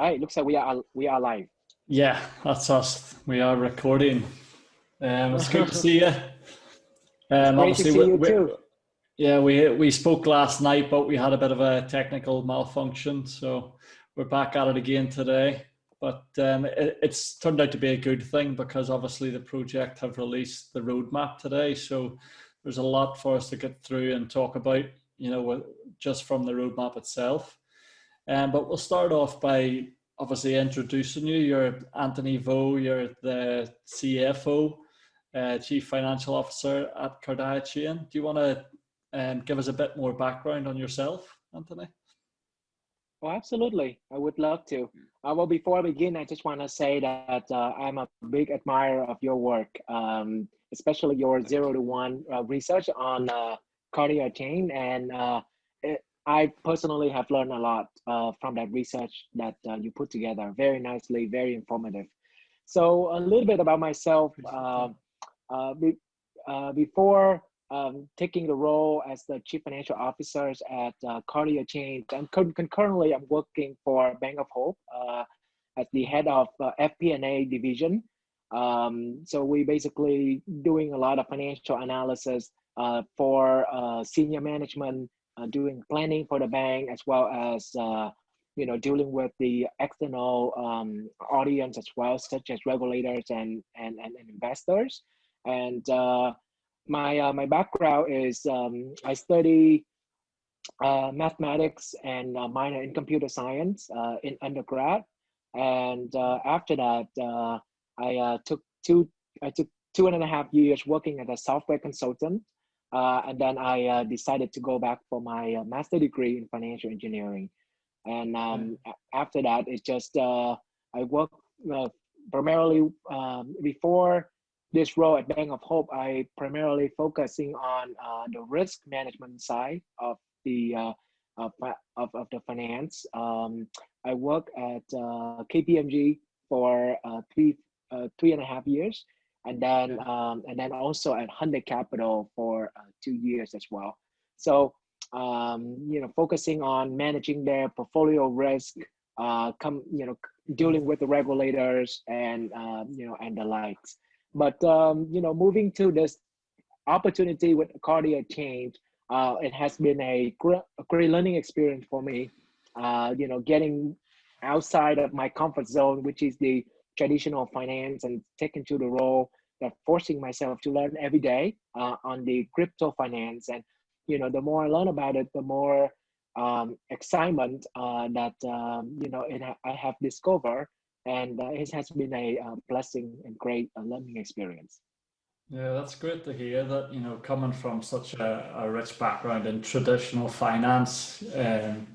right, looks like we are live. Yeah, that's us. We are recording. It's good to see you. It's great to Obviously, see you too. yeah, we spoke last night, but we had a bit of a technical malfunction, so we're back at it again today. But it's turned out to be a good thing because obviously the project have released the roadmap today, so there's a lot for us to get through and talk about, just from the roadmap itself. But we'll start off by obviously introducing you. You're Anthony Vo, you're the CFO, Chief Financial Officer at KardiaChain. Do you want to give us a bit more background on yourself, Anthony? Oh, absolutely. I would love to. Well, before I begin, I just want to say that I'm a big admirer of your work, especially your 0 to 1 research on KardiaChain. And I personally have learned a lot from that research that you put together very nicely, very informative. So a little bit about myself. Before taking the role as the Chief Financial Officer at KardiaChain, and concurrently I'm working for Bank of Hope as the head of FP&A division. So we basically doing a lot of financial analysis for senior management, doing planning for the bank, as well as dealing with the external audience as well, such as regulators and investors. And my background is I study mathematics and minor in computer science in undergrad, and after that I took 2.5 years working as a software consultant, and then I decided to go back for my master degree in financial engineering. And after that, it's just I work primarily before this role at Bank of Hope. I primarily focusing on the risk management side of the the finance. I work at KPMG for 3.5 years, and then also at Hyundai Capital for 2 years as well. So focusing on managing their portfolio risk, dealing with the regulators and and the likes. But moving to this opportunity with KardiaChain, it has been a great learning experience for me. Getting outside of my comfort zone, which is the traditional finance, and taking to the role that forcing myself to learn every day on the crypto finance. And the more I learn about it, the more excitement that I have discovered, and it has been a blessing and great learning experience. Yeah, that's great to hear that, coming from such a rich background in traditional finance and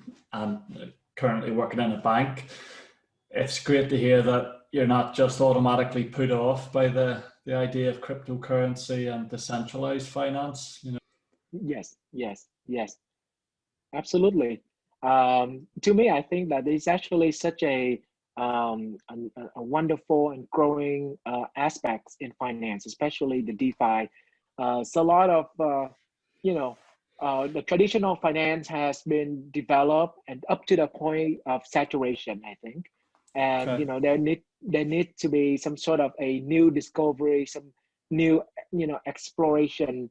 currently working in a bank. It's great to hear that you're not just automatically put off by the idea of cryptocurrency and decentralized finance. Yes, absolutely. To me, I think that it's actually such a wonderful and growing aspects in finance, especially the DeFi. So a lot of the traditional finance has been developed and up to the point of saturation, I think. And Okay. there need to be some sort of a new discovery, some new exploration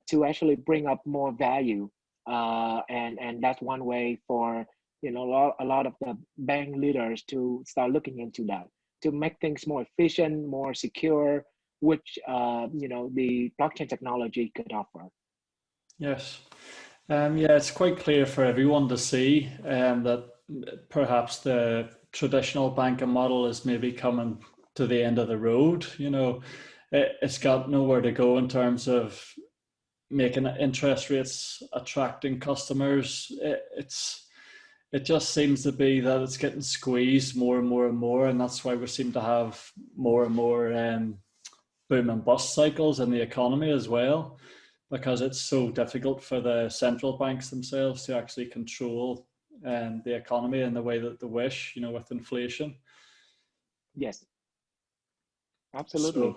to actually bring up more value. And that's one way for a lot of the bank leaders to start looking into that, to make things more efficient, more secure, which the blockchain technology could offer. Yes. Yeah, it's quite clear for everyone to see that perhaps the traditional banking model is maybe coming to the end of the road. It's got nowhere to go in terms of making interest rates attracting customers. It just seems to be that it's getting squeezed more and more and more, and that's why we seem to have more and more boom and bust cycles in the economy as well, because it's so difficult for the central banks themselves to actually control the economy in the way that they wish, with inflation. Yes, absolutely.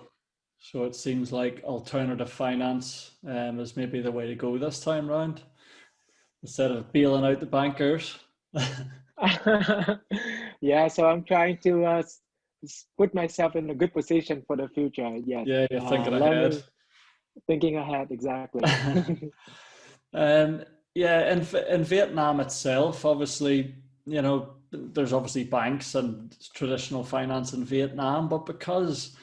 So it seems like alternative finance is maybe the way to go this time round, instead of bailing out the bankers. Yeah, so I'm trying to put myself in a good position for the future. Yes, Yeah, you're thinking ahead. learning, thinking ahead, exactly. um, yeah, in Vietnam itself, obviously, you know, there's obviously banks and traditional finance in Vietnam, but because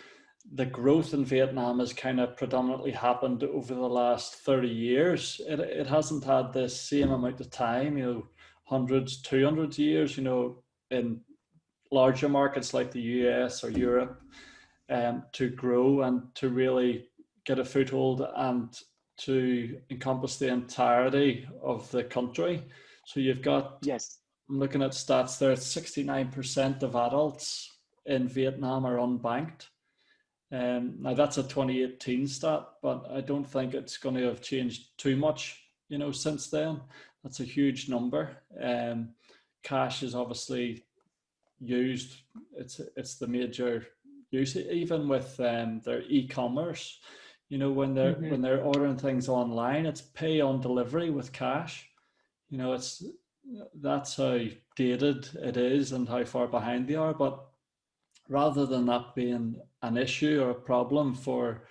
the growth in Vietnam has kind of predominantly happened over the last 30 years, it hasn't had the same amount of time, you know, hundreds, 200 years, you know, in larger markets like the US or Europe, to grow and to really get a foothold and to encompass the entirety of the country. So you've got, Yes. I'm looking at stats there, 69% of adults in Vietnam are unbanked. Now that's a 2018 stat, but I don't think it's going to have changed too much, you know, since then. That's a huge number. Cash is obviously used. It's the major use, even with their e-commerce. You know, when Hmm. they're ordering things online, it's pay on delivery with cash. You know, that's how dated it is and how far behind they are. But rather than that being an issue or a problem for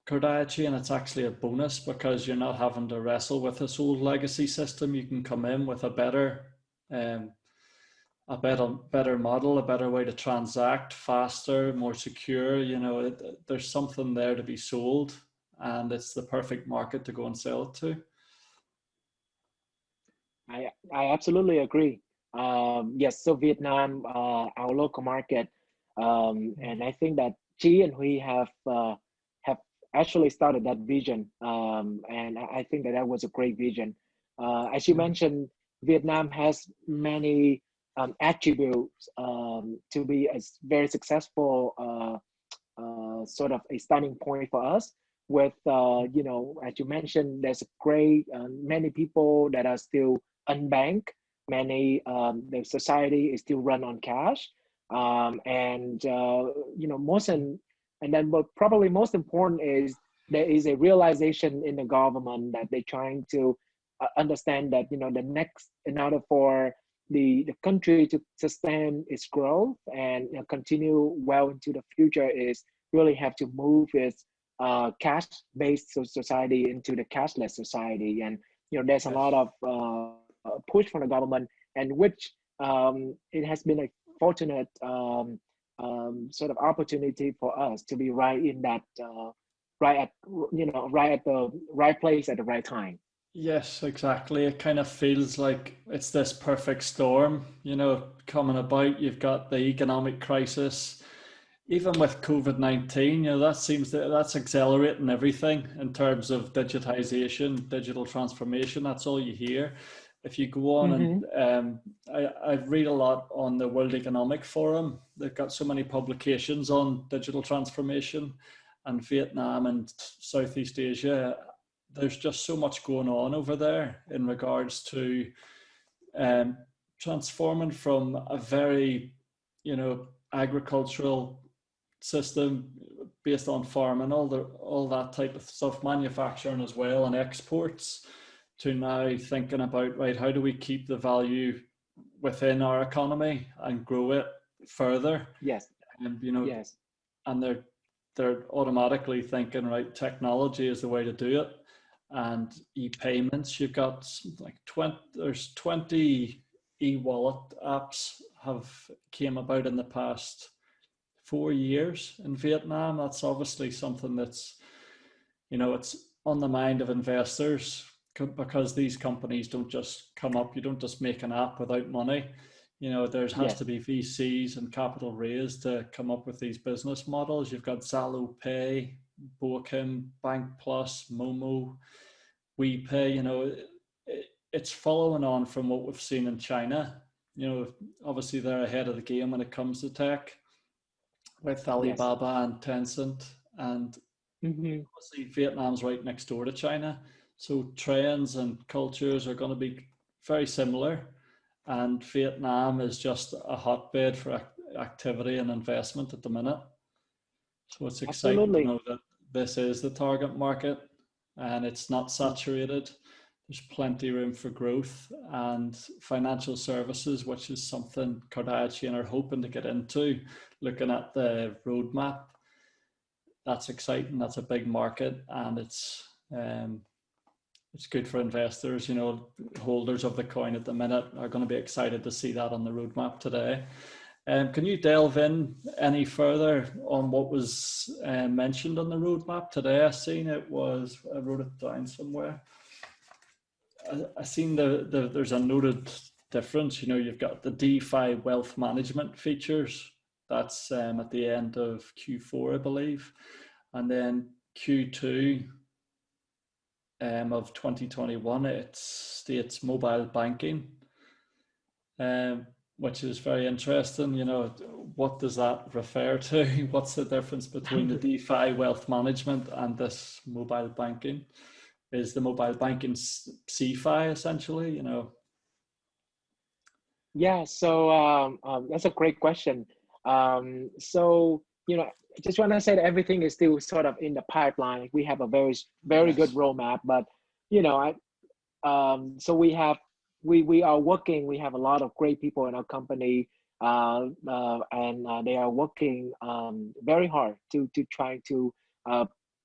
KardiaChain, it's actually a bonus because you're not having to wrestle with this old legacy system. You can come in with um, a better model, a better way to transact, faster, more secure. You know, there's something there to be sold, and it's the perfect market to go and sell it to. I absolutely agree. Yes, so Vietnam, our local market, and I think that Chi and Huy have actually started that vision, and I think that that was a great vision. As you Yeah. mentioned, Vietnam has many attributes to be a very successful sort of a starting point for us. With you know, as you mentioned, there's a great many people that are still unbanked. Many the society is still run on cash, and you know, and then, but probably most important is there is a realization in the government that they're trying to understand that, you know, the next, in order for the country to sustain its growth and, you know, continue well into the future, is really have to move its cash-based society into the cashless society. And, you know, there's a lot Yes. of push from the government, and which it has been a fortunate sort of opportunity for us to be right in that, right at, you know, right at the right place at the right time. Yes, exactly. It kind of feels like it's this perfect storm, you know, coming about. You've got the economic crisis, even with COVID-19, you know, that's accelerating everything in terms of digitization, digital transformation. That's all you hear. If you go on and Mm-hmm. I read a lot on the World Economic Forum. They've got so many publications on digital transformation, and Vietnam and Southeast Asia. There's just so much going on over there in regards to um, transforming from a very, you know, agricultural system based on farming, all that type of stuff, manufacturing as well, and exports, to now thinking about, right, how do we keep the value within our economy and grow it further? Yes. And you know, Yes. and they're automatically thinking, right, technology is the way to do it. And e-payments, you've got like 20 e-wallet apps have came about in the past 4 years in Vietnam. That's obviously something that's, you know, it's on the mind of investors because these companies don't just come up. You don't just make an app without money. You know, there has to Yes. be VCs and capital raised to come up with these business models. You've got Zalo Pay, Boakim, Bank Plus, Momo, WePay. You know, it's following on from what we've seen in China. You know, obviously they're ahead of the game when it comes to tech with Yes. Alibaba and Tencent, and Mm-hmm. obviously Vietnam's right next door to China, so trends and cultures are going to be very similar, and Vietnam is just a hotbed for activity and investment at the minute. So it's exciting to Absolutely. know that this is the target market and it's not Mm. saturated. there's plenty room for growth, and financial services, which is something KardiaChain are hoping to get into. Looking at the roadmap, that's exciting. That's a big market, and it's good for investors. You know, holders of the coin at the minute are going to be excited to see that on the roadmap today. Can you delve in any further on what was mentioned on the roadmap today? I seen I wrote it down somewhere. I seen there's a noted difference. You know, you've got the DeFi wealth management features. That's at the end of Q4, I believe. And then Q2 of 2021, it states mobile banking, which is very interesting. You know, what does that refer to? What's the difference between the DeFi wealth management and this mobile banking? Is the mobile banking CFI essentially, you know? Yeah, so that's a great question. So, you know, I just want to say that everything is still sort of in the pipeline. We have a very good roadmap, but, you know, so we are working. We have a lot of great people in our company, and they are working very hard to try to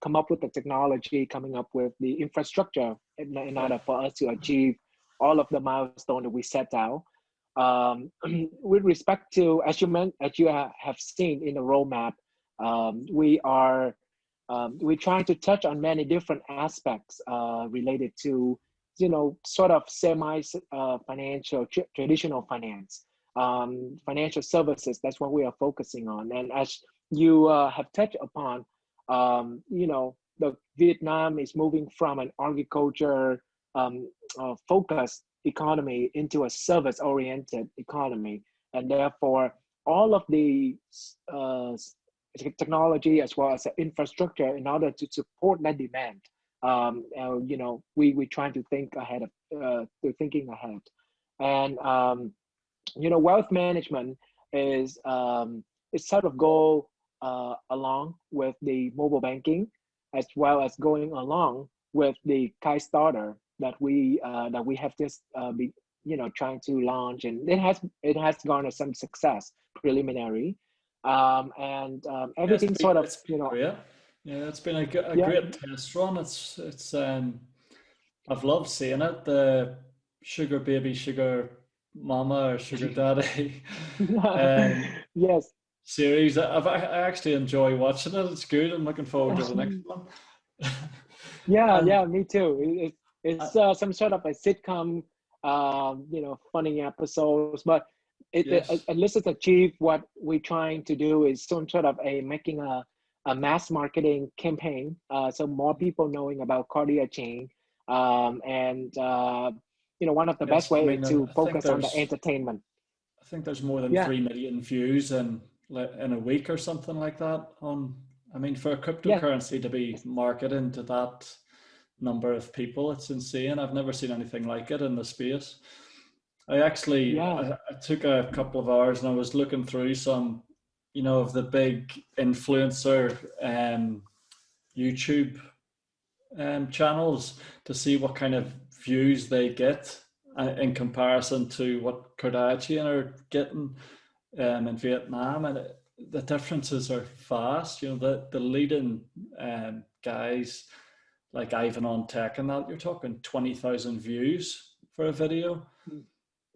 come up with the technology, coming up with the infrastructure in order for us to achieve all of the milestones that we set out. With respect to, as you have seen in the roadmap, we're trying to touch on many different aspects related to, you know, sort of financial, traditional finance, financial services. That's what we are focusing on. And as you have touched upon, you know, the Vietnam is moving from an agriculture focused economy into a service-oriented economy, and therefore all of the technology as well as the infrastructure in order to support that demand. You know, we trying to think ahead of thinking ahead, and you know, wealth management is sort of go along with the mobile banking, as well as going along with the Kickstarter that we have just you know, trying to launch, and it has garnered some success preliminary, and everything sort of, you know. Great. Yeah, it's been a great test run. It's I've loved seeing it. The sugar baby, sugar mama, or sugar daddy Yes. series. I actually enjoy watching it. It's good. I'm looking forward to the next one. Yeah, me too. It's some sort of a sitcom, you know, funny episodes, but at least it's achieved what we're trying to do, is some sort of making a mass marketing campaign, so more people knowing about KardiaChain, and you know, one of the best ways to focus on the entertainment. I think there's more than 3 million views in a week or something like that. I mean, for a cryptocurrency to be marketing to that number of people, it's insane. I've never seen anything like it in the space. I actually I took a couple of hours and I was looking through some, you know, of the big influencer YouTube channels to see what kind of views they get in comparison to what KardiaChain are getting in Vietnam, and the differences are vast. You know, the leading guys like Ivan on Tech and that, you're talking 20,000 views for a video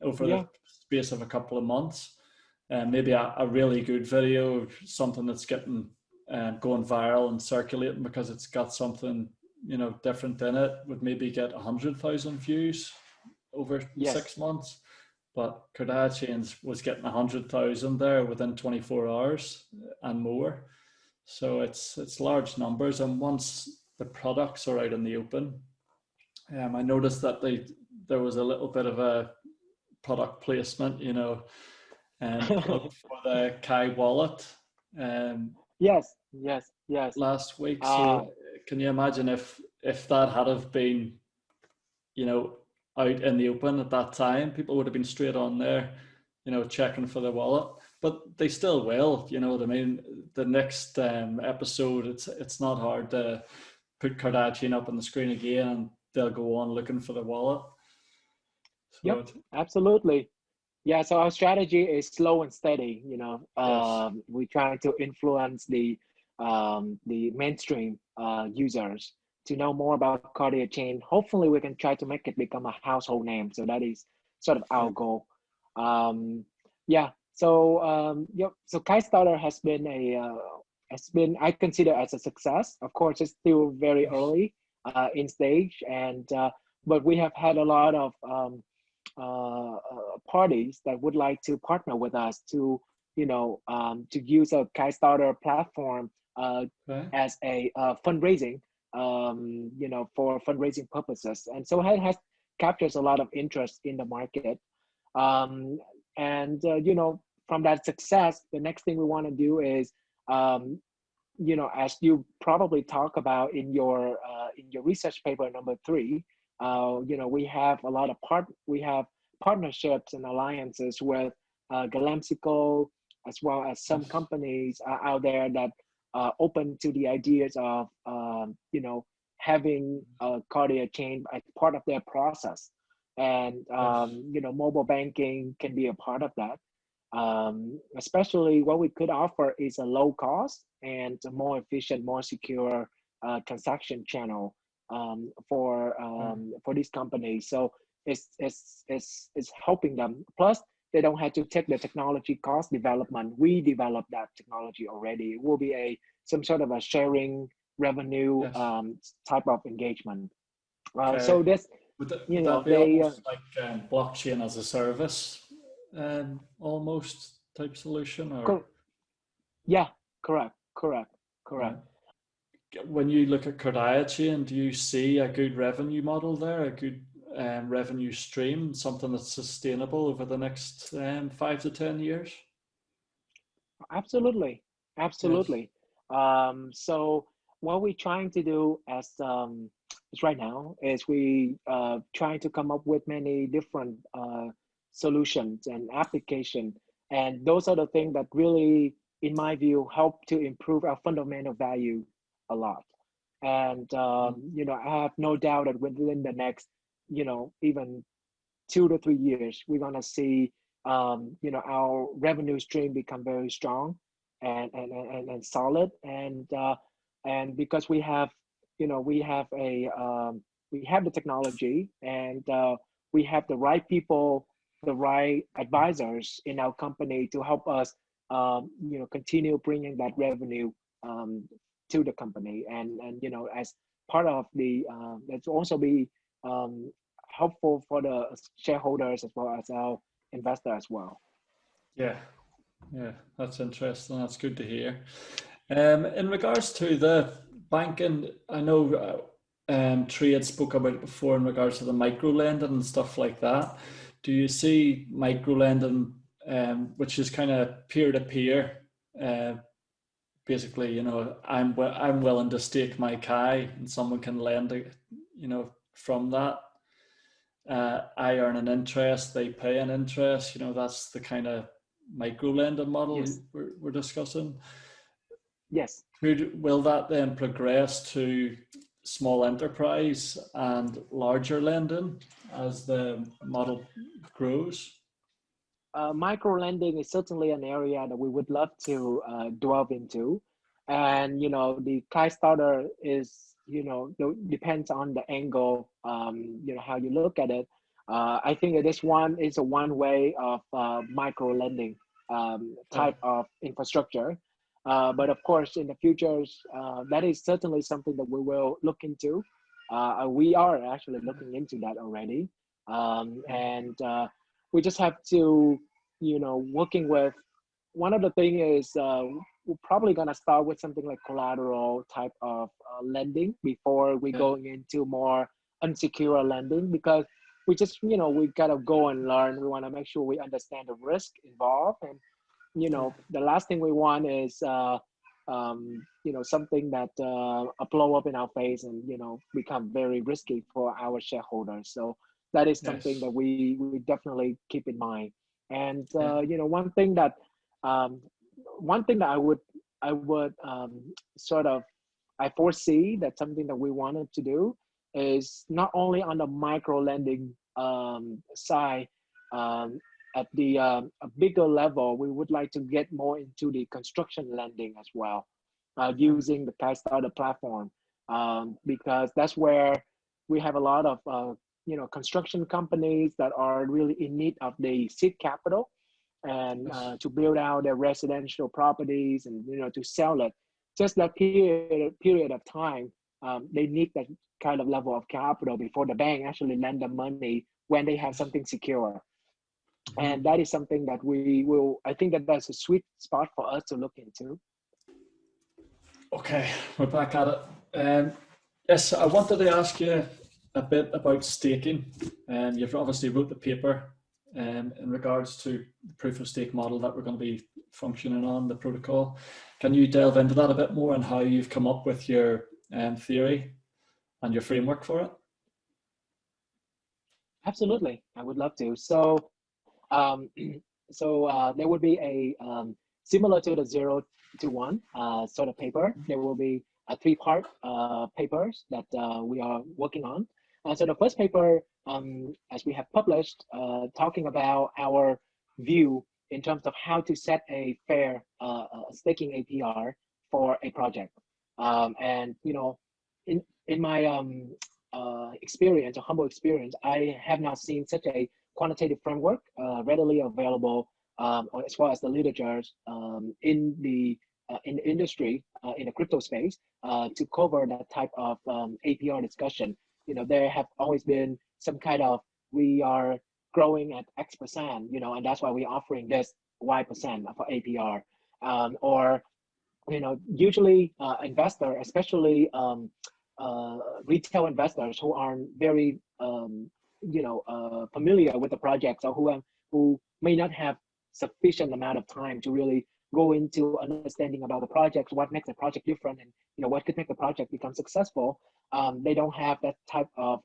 over the space of a couple of months. Maybe a really good video, something that's getting going viral and circulating because it's got something, you know, different in it, would maybe get 100,000 views over 6 months. But KardiaChain was getting 100,000 there within 24 hours and more. So it's large numbers. And once the products are out in the open, I noticed that there was a little bit of a product placement, you know, for the Kai wallet. Yes. Last week. So can you imagine if that had have been, you know, out in the open at that time, people would have been straight on there, you know, checking for the wallet. But they still will, you know what I mean? The next episode, it's not hard to put KardiaChain up on the screen again, and they'll go on looking for the wallet. So Yep, absolutely. Yeah, so our strategy is slow and steady. yes, We try to influence the mainstream users to know more about KardiaChain. Hopefully, we can try to make it become a household name. So that is sort of yeah, our goal. Yeah. So yep. So Kickstarter has been, I consider, as a success. Of course, it's still very yes, early in stage, and but we have had a lot of parties that would like to partner with us to to use a Kickstarter platform okay, as a fundraising for fundraising purposes, and so it has captures a lot of interest in the market. um, and from that success, the next thing we want to do is um, as you probably talk about in your research paper number 3, we have a lot of we have partnerships and alliances with Galamsico, as well as some yes, companies out there that are open to the ideas of having a KardiaChain as part of their process, and yes, mobile banking can be a part of that. Especially what we could offer is a low cost and a more efficient, more secure transaction channel okay, for these companies. So it's helping them. Plus, they don't have to take the technology cost development. We developed that technology already. It will be some sort of a sharing revenue yes. type of engagement. Okay. So this, Would that be they almost like blockchain as a service, almost type solution, or yeah, correct. right? When you look at KardiaChain, do you see a good revenue model there, a good revenue stream, something that's sustainable over the next 5 to 10 years? Absolutely, Yes. absolutely. So what we're trying to do as right now is we trying to come up with many different solutions and application, and those are the things that really, in my view, help to improve our fundamental value a lot. And Mm. I have no doubt that within the next, even 2 to 3 years, we're gonna see our revenue stream become very strong and solid, and because we have we have the technology, and we have the right people, the right advisors in our company to help us continue bringing that revenue um, to the company, and as part of the let's also be um, helpful for the shareholders as well as our investor as well. Yeah, yeah, that's interesting. That's good to hear. In regards to the banking, I know Trade spoke about it before in regards to the micro lending and stuff like that. Do you see micro lending, which is kind of peer to peer? Basically, I'm willing to stake my Kai, and someone can lend it, from that. I earn an interest, they pay an interest. That's the kind of micro lending model Yes, we're discussing. yes. Will that then progress to small enterprise and larger lending as the model grows? Micro lending is certainly an area that we would love to delve into, and the Kickstarter is depends on the angle, how you look at it. I think it is a one way of micro lending Okay. type of infrastructure, but of course in the futures, that is certainly something that we will look into. We are actually looking into that already, and we just have to working with, one of the thing is we're probably going to start with something like collateral type of lending before we Okay. going into more unsecured lending, because we just we got to go and learn. We want to make sure we understand the risk involved, and Yeah. the last thing we want is something that a blow up in our face and become very risky for our shareholders. So that is something Yes. that we definitely keep in mind. And Yeah. um, one thing that I would sort of I foresee, that's something that we wanted to do, is not only on the micro lending side. At the a bigger level, we would like to get more into the construction lending as well, using the Kickstarter platform, because that's where we have a lot of construction companies that are really in need of the seed capital, and to build out their residential properties, and to sell it. Just that period of time, they need that kind of level of capital before the bank actually lend them money when they have something secure. And that is something that we will, I think that that's a sweet spot for us to look into. Okay, we're back at it. Yes, I wanted to ask you a bit about staking. You've obviously wrote the paper in regards to the proof of stake model that we're going to be functioning on, the protocol. Can you delve into that a bit more and how you've come up with your theory and your framework for it? Absolutely, I would love to. So, there would be a similar to the 0 to 1 sort of paper. There will be a 3-part papers that we are working on. So the first paper, as we have published, talking about our view in terms of how to set a fair staking APR for a project. And in my experience, a humble experience, I have not seen such a quantitative framework readily available, as well as the literature in the industry, in the crypto space, to cover that type of APR discussion. There have always been some kind of, we are growing at X%, and that's why we're offering this Y% for APR. Or usually investor, especially retail investors who aren't very familiar with the projects, or who may not have sufficient amount of time to really go into understanding about the projects, what makes the project different, and what could make the project become successful. They don't have that type of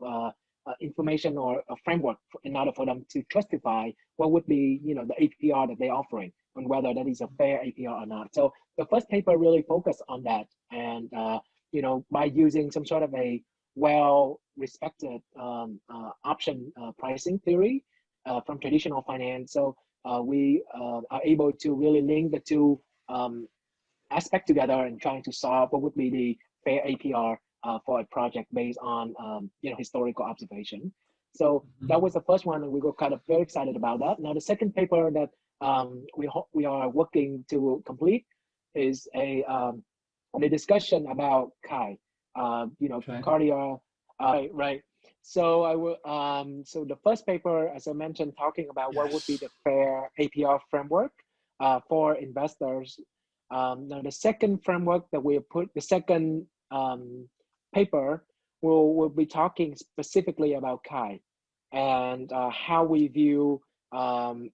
information or a framework in order for them to justify what would be the APR that they're offering, and whether that is a fair APR or not. So the first paper really focused on that, and by using some sort of a well-respected option pricing theory from traditional finance. So we are able to really link the two aspects together and trying to solve what would be the fair APR for a project based on historical observation. So that was the first one, and we were kind of very excited about that. Now the second paper that we are working to complete is the discussion about Kai, Okay. Cardia, right. So I will. So the first paper, as I mentioned, talking about what would be the fair APR framework for investors. Now the second framework that we put, the second paper, will be talking specifically about Kai, and how we view the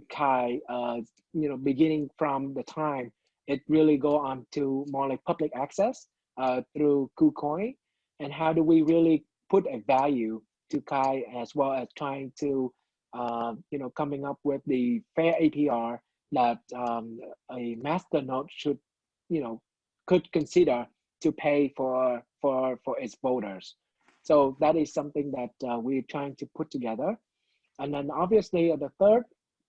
Kai, beginning from the time it really go on to more like public access through KuCoin, and how do we really put a value to Kai, as well as trying to coming up with the fair APR that a masternode should could consider to pay for its voters. So that is something that we're trying to put together. And then obviously the third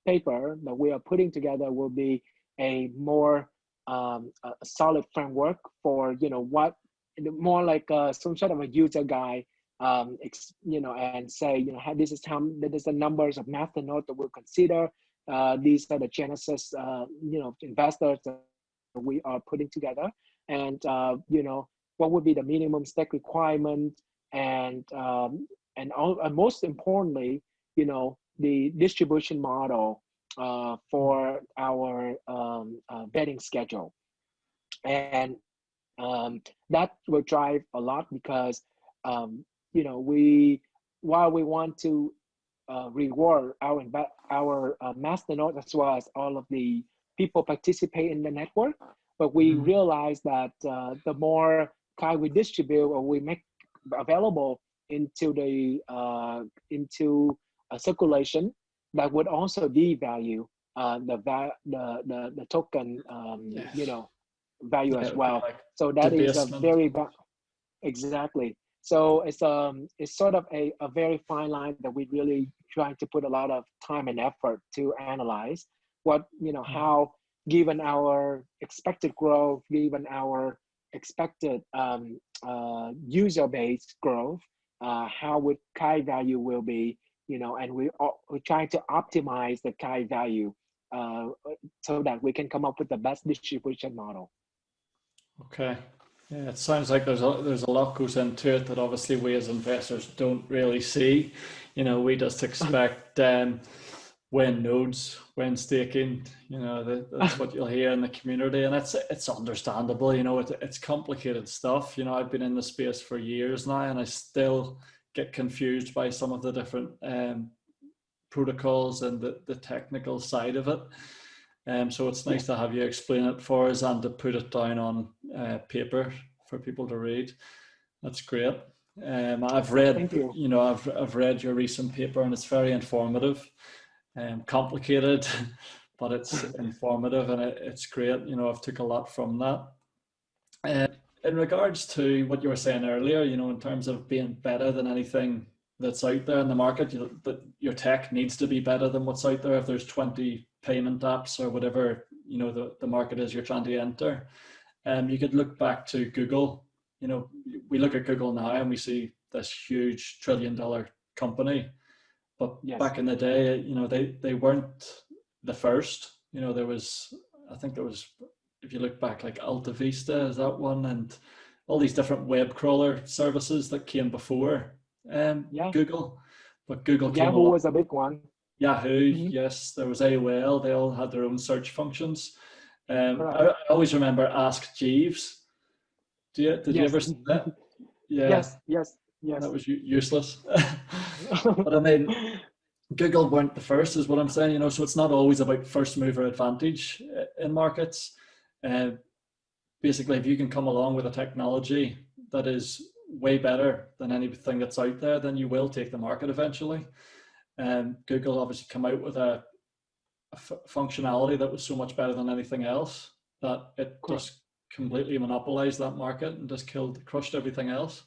paper that we are putting together will be a more a solid framework for what more like some sort of a user guide, and say this is the numbers of masternode that we'll consider. These are the genesis investors that we are putting together, and what would be the minimum stake requirement, and most importantly, the distribution model for our betting schedule. And that will drive a lot, because while we want to reward our masternode as well as all of the people participate in the network, but we realize that the more Kai we distribute or we make available into the circulation, that would also devalue the token value as well. Like so that is a debasement. very Exactly. So it's sort of a very fine line that we really trying to put a lot of time and effort to analyze what, how, given our expected growth, given our expected user base growth, how would Kai value will be, and we're trying to optimize the Kai value uh, so that we can come up with the best distribution model. Okay. Yeah, it sounds like there's a lot goes into it that obviously we as investors don't really see. We just expect when nodes, when staking, that's what you'll hear in the community, and it's understandable. It's complicated stuff. I've been in the space for years now, and I still get confused by some of the different protocols and the technical side of it. So it's nice to have you explain it for us and to put it down on paper for people to read. That's great. I've read, Thank you. I've read your recent paper, and it's very informative, complicated, but it's informative, and it's great. I've took a lot from that. In regards to what you were saying earlier, in terms of being better than anything that's out there in the market, that your tech needs to be better than what's out there. If there's 20 payment apps or whatever, the market is you're trying to enter, you could look back to Google. We look at Google now and we see this huge $1 trillion company, but back in the day, they weren't the first. I think there was, if you look back, like Alta Vista is that one, and all these different web crawler services that came before Google, but Google came Yahoo along. was a big one. Yahoo, yes, there was AOL. They all had their own search functions. I always remember Ask Jeeves. Did you ever see that? Yeah. Yes. That was useless. But I mean, Google weren't the first, is what I'm saying. So it's not always about first mover advantage in markets. Basically, if you can come along with a technology that is way better than anything that's out there, then you will take the market eventually. Google obviously come out with a functionality that was so much better than anything else that it just completely monopolized that market and just crushed everything else.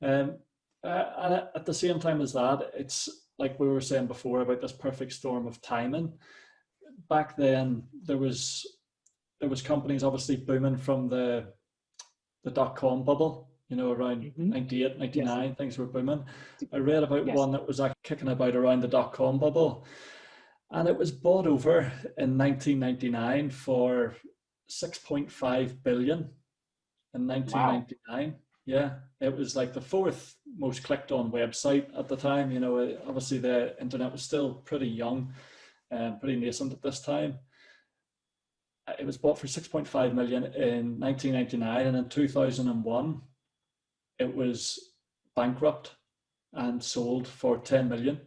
And at the same time as that, it's like we were saying before about this perfect storm of timing. Back then, there was companies obviously booming from the dot-com bubble, around 98, 99, things were booming. I read about one that was actually kicking about around the dot-com bubble, and it was bought over in 1999 for 6.5 billion in 1999. Wow. Yeah, it was like the fourth most clicked on website at the time. Obviously the internet was still pretty young and pretty nascent at this time. It was bought for 6.5 million in 1999, and in 2001 it was bankrupt and sold for 10 million.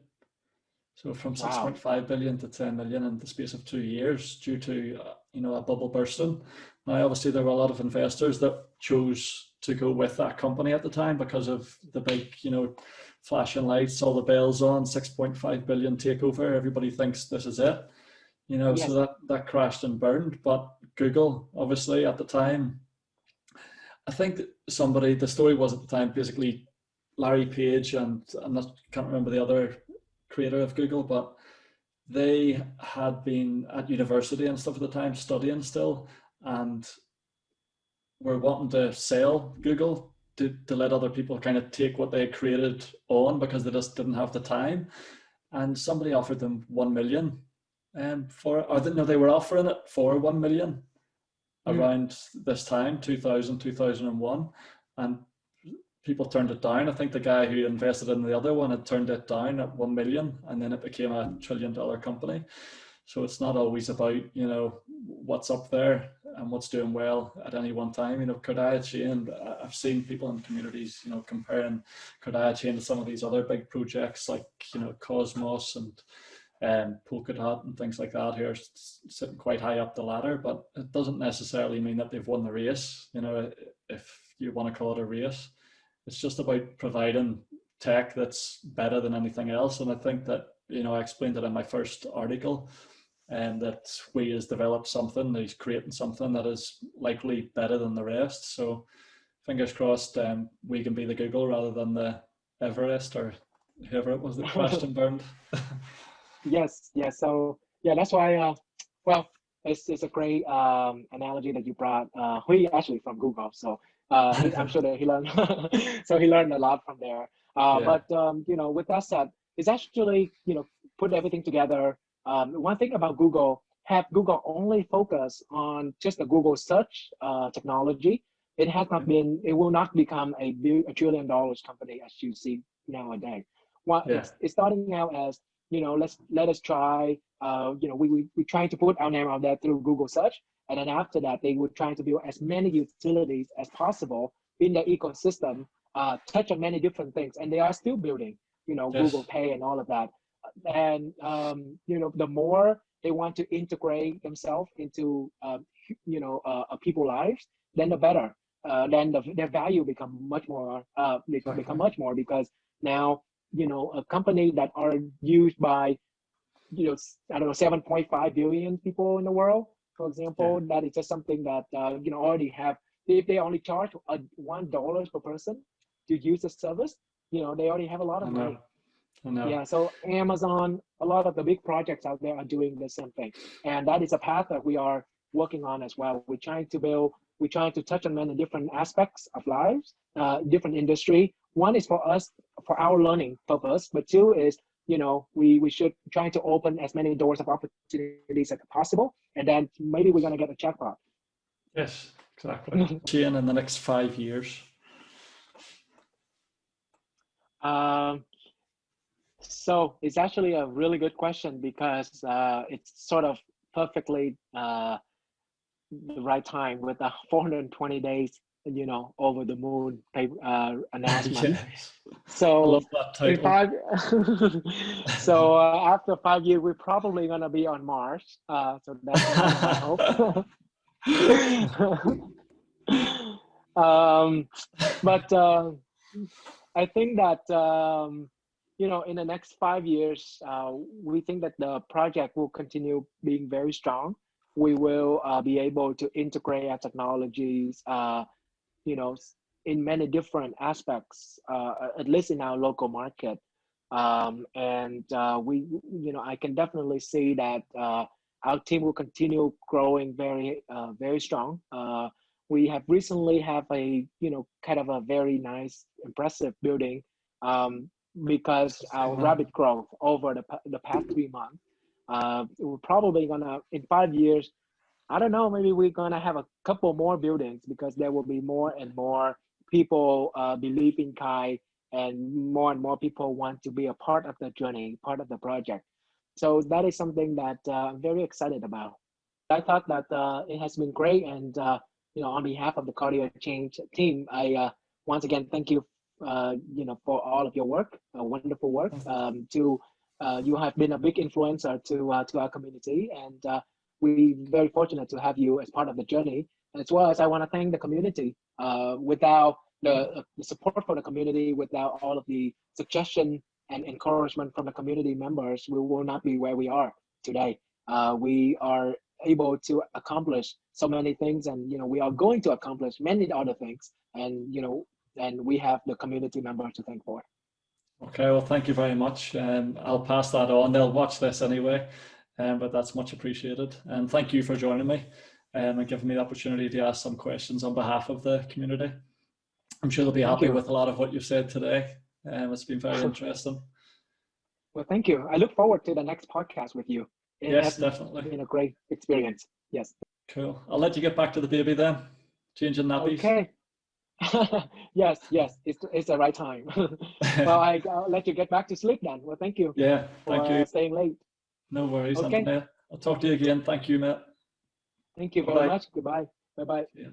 So from 6.5 billion to 10 million in the space of 2 years due to a bubble bursting. Now obviously there were a lot of investors that chose to go with that company at the time because of the big flashing lights, all the bells on, 6.5 billion takeover. Everybody thinks this is it. So that crashed and burned. But Google, obviously, at the time, I think the story was at the time, basically Larry Page and can't remember the other creator of Google, but they had been at university and stuff at the time, studying still, and were wanting to sell Google to let other people kind of take what they had created on because they just didn't have the time. And somebody offered them 1 million. They were offering it for 1 million around this time, 2000, 2001, and people turned it down. I think the guy who invested in the other one had turned it down at 1 million, and then it became a $1 trillion company. So it's not always about what's up there and what's doing well at any one time. KardiaChain, I've seen people in communities comparing KardiaChain to some of these other big projects like Cosmos and Polkadot and things like that, who are sitting quite high up the ladder, but it doesn't necessarily mean that they've won the race. If you want to call it a race, it's just about providing tech that's better than anything else. And I think that I explained it in my first article, and that Hui has developed something, he's creating something that is likely better than the rest. So fingers crossed, we can be the Google rather than the Everest or whoever it was that crashed and burned. Yes, yes. So yeah, that's why. Well, it's a great analogy that you brought. He actually from Google, so I'm sure that he learned. So he learned a lot from there. Yeah. But with that said, it's actually put everything together. One thing about Google, have Google only focus on just the Google search technology. It has not been. It will not become a trillion dollars company as you see nowadays. Well, Yeah. it's starting out as let us try. We trying to put our name out there through Google search, and then after that, they would try to build as many utilities as possible in the ecosystem, touch on many different things, and they are still building, Google Yes. Pay and all of that. And the more they want to integrate themselves into people's lives, then the better. Then their value become much more. Become Exactly. much more because now a company that are used by I don't know 7.5 billion people in the world, for Yeah. example. That is just something that already have. If they only charge $1 per person to use the service, they already have a lot I of know. money. I know. Yeah, so Amazon, a lot of the big projects out there are doing the same thing, and that is a path that we are working on as well. We're trying to touch on many different aspects of lives, different industry. One is for us, for our learning purpose, but two is, we should try to open as many doors of opportunities as possible, and then maybe we're gonna get a jackpot. Yes, exactly. Chain in the next 5 years. um, so it's actually a really good question because it's sort of perfectly the right time with the 420 days, over the moon announcement. Yes. I So love that in title. five, so after 5 years, we're probably gonna be on Mars. So that's one of my hope. um, but I think that in the next 5 years, we think that the project will continue being very strong. We will be able to integrate our technologies, you know, in many different aspects, at least in our local market. And I can definitely see that our team will continue growing very strong. We have recently have a kind of a very nice impressive building, because our That. rapid growth over the past 3 months. We're probably gonna in 5 years, I don't know, maybe we're gonna have a couple more buildings because there will be more and more people believe in Kai, and more people want to be a part of the journey, part of the project. So that is something that I'm very excited about. I thought that it has been great, and on behalf of the KardiaChain team, I once again thank you, for all of your work, wonderful work. To You have been a big influencer to our community, and we're very fortunate to have you as part of the journey. As well as I want to thank the community. Without the support for the community, without all of the suggestion and encouragement from the community members, we will not be where we are today. We are able to accomplish so many things, and we are going to accomplish many other things, and we have the community members to thank for. Okay, well, thank you very much. I'll pass that on. They'll watch this anyway, but that's much appreciated. And thank you for joining me and giving me the opportunity to ask some questions on behalf of the community. I'm sure they'll be Thank happy you. with a lot of what you've said today. It's been very interesting. Well, thank you. I look forward to the next podcast with you. It Yes, has definitely. been a great experience. Yes. Cool. I'll let you get back to the baby then. Changing nappies. Okay. Yes, it's the right time. Well, I'll let you get back to sleep then. Well, thank you Yeah, thank for you. staying late. No worries, Okay. Anthony. I'll talk to you again. Thank you, mate. Thank you very Bye-bye. much. Goodbye. Bye bye. Yeah.